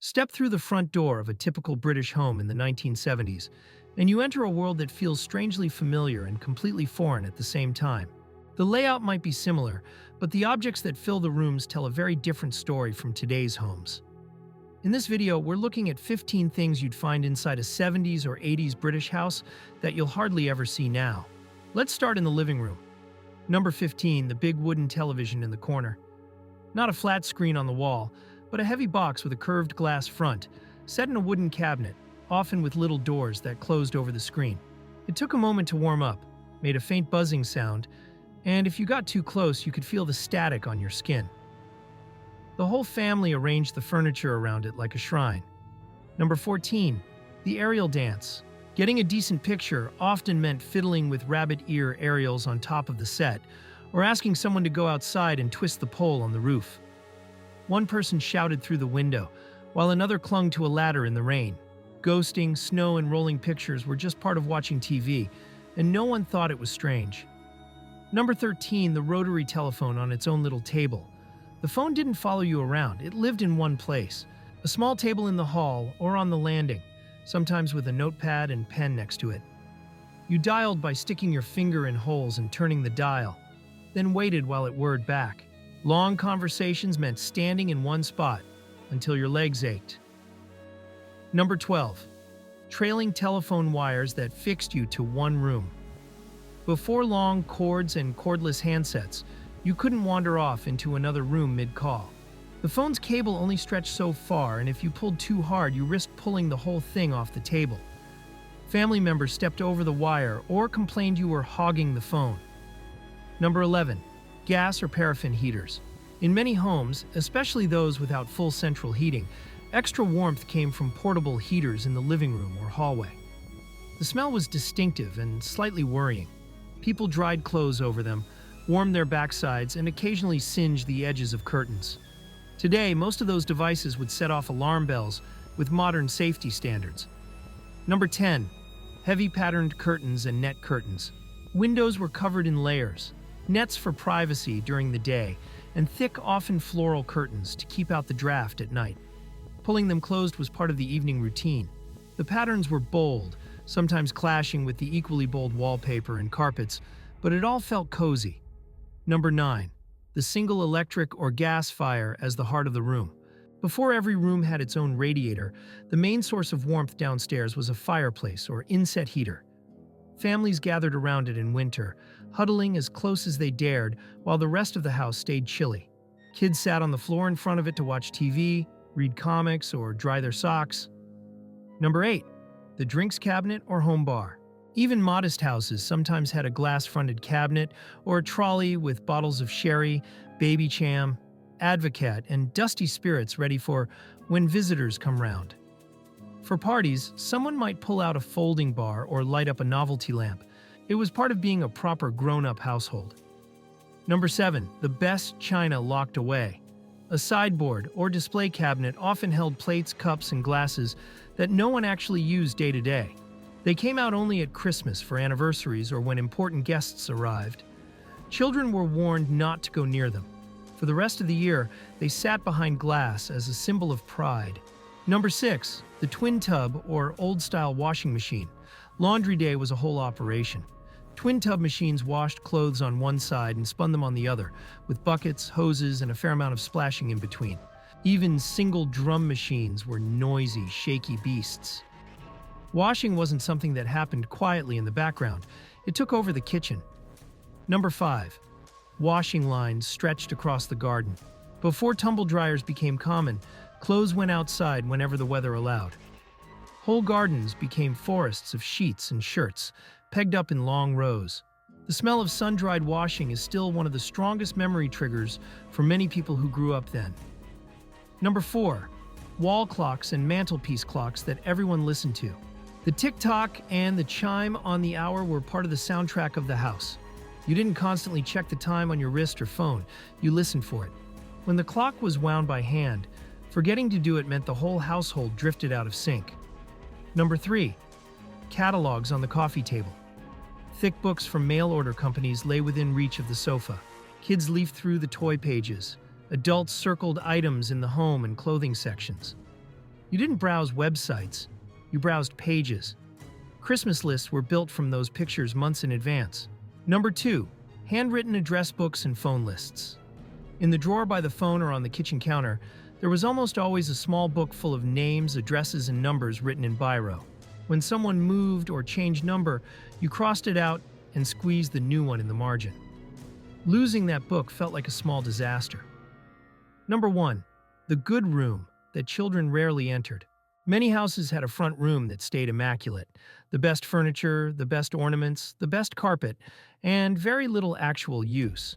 Step through the front door of a typical British home in the 1970s, and you enter a world that feels strangely familiar and completely foreign at the same time. The layout might be similar, but the objects that fill the rooms tell a very different story from today's homes. In this video, we're looking at 15 things you'd find inside a 70s or 80s British house that you'll hardly ever see now. Let's start in the living room. Number 15, the big wooden television in the corner. Not a flat screen on the wall, but a heavy box with a curved glass front, set in a wooden cabinet, often with little doors that closed over the screen. It took a moment to warm up, made a faint buzzing sound, and if you got too close, you could feel the static on your skin. The whole family arranged the furniture around it like a shrine. Number 14, the aerial dance. Getting a decent picture often meant fiddling with rabbit ear aerials on top of the set, or asking someone to go outside and twist the pole on the roof. One person shouted through the window, while another clung to a ladder in the rain. Ghosting, snow, and rolling pictures were just part of watching TV, and no one thought it was strange. Number 13, the rotary telephone on its own little table. The phone didn't follow you around, it lived in one place. A small table in the hall or on the landing, sometimes with a notepad and pen next to it. You dialed by sticking your finger in holes and turning the dial, then waited while it whirred back. Long conversations meant standing in one spot until your legs ached. Number 12, trailing telephone wires that fixed you to one room. Before long cords and cordless handsets, you couldn't wander off into another room mid-call. The phone's cable only stretched so far, and if you pulled too hard, you risked pulling the whole thing off the table. Family members stepped over the wire or complained you were hogging the phone. Number 11, gas or paraffin heaters. In many homes, especially those without full central heating, extra warmth came from portable heaters in the living room or hallway. The smell was distinctive and slightly worrying. People dried clothes over them, warmed their backsides, and occasionally singed the edges of curtains. Today, most of those devices would set off alarm bells with modern safety standards. Number 10, heavy patterned curtains and net curtains. Windows were covered in layers, nets for privacy during the day, and thick, often floral curtains to keep out the draft at night. Pulling them closed was part of the evening routine. The patterns were bold, sometimes clashing with the equally bold wallpaper and carpets, but it all felt cozy. Number 9, the single electric or gas fire as the heart of the room. Before every room had its own radiator, the main source of warmth downstairs was a fireplace or inset heater. Families gathered around it in winter, huddling as close as they dared while the rest of the house stayed chilly. Kids sat on the floor in front of it to watch TV, read comics, or dry their socks. Number 8, the drinks cabinet or home bar. Even modest houses sometimes had a glass-fronted cabinet or a trolley with bottles of sherry, baby cham, Advocaat, and dusty spirits ready for when visitors come round. For parties, someone might pull out a folding bar or light up a novelty lamp. It was part of being a proper grown-up household. Number 7, the best china locked away. A sideboard or display cabinet often held plates, cups, and glasses that no one actually used day to day. They came out only at Christmas for anniversaries or when important guests arrived. Children were warned not to go near them. For the rest of the year, they sat behind glass as a symbol of pride. Number 6, the twin tub or old-style washing machine. Laundry day was a whole operation. Twin tub machines washed clothes on one side and spun them on the other, with buckets, hoses, and a fair amount of splashing in between. Even single drum machines were noisy, shaky beasts. Washing wasn't something that happened quietly in the background. It took over the kitchen. Number 5, washing lines stretched across the garden. Before tumble dryers became common, clothes went outside whenever the weather allowed. Whole gardens became forests of sheets and shirts, pegged up in long rows. The smell of sun-dried washing is still one of the strongest memory triggers for many people who grew up then. Number 4, wall clocks and mantelpiece clocks that everyone listened to. The tick-tock and the chime on the hour were part of the soundtrack of the house. You didn't constantly check the time on your wrist or phone, you listened for it. When the clock was wound by hand, forgetting to do it meant the whole household drifted out of sync. Number 3, catalogs on the coffee table. Thick books from mail-order companies lay within reach of the sofa. Kids leafed through the toy pages. Adults circled items in the home and clothing sections. You didn't browse websites, you browsed pages. Christmas lists were built from those pictures months in advance. Number 2. Handwritten address books and phone lists. In the drawer by the phone or on the kitchen counter, there was almost always a small book full of names, addresses, and numbers written in biro. When someone moved or changed number, you crossed it out and squeezed the new one in the margin. Losing that book felt like a small disaster. Number 1. The good room that children rarely entered. Many houses had a front room that stayed immaculate. The best furniture, the best ornaments, the best carpet, and very little actual use.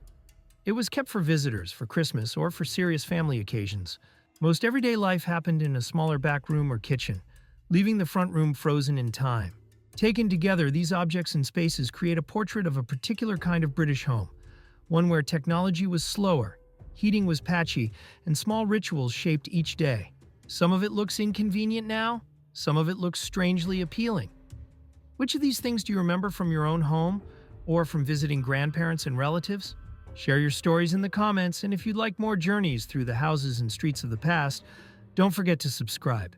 It was kept for visitors, for Christmas, or for serious family occasions. Most everyday life happened in a smaller back room or kitchen, leaving the front room frozen in time. Taken together, these objects and spaces create a portrait of a particular kind of British home, one where technology was slower, heating was patchy, and small rituals shaped each day. Some of it looks inconvenient now, some of it looks strangely appealing. Which of these things do you remember from your own home or from visiting grandparents and relatives? Share your stories in the comments, and if you'd like more journeys through the houses and streets of the past, don't forget to subscribe.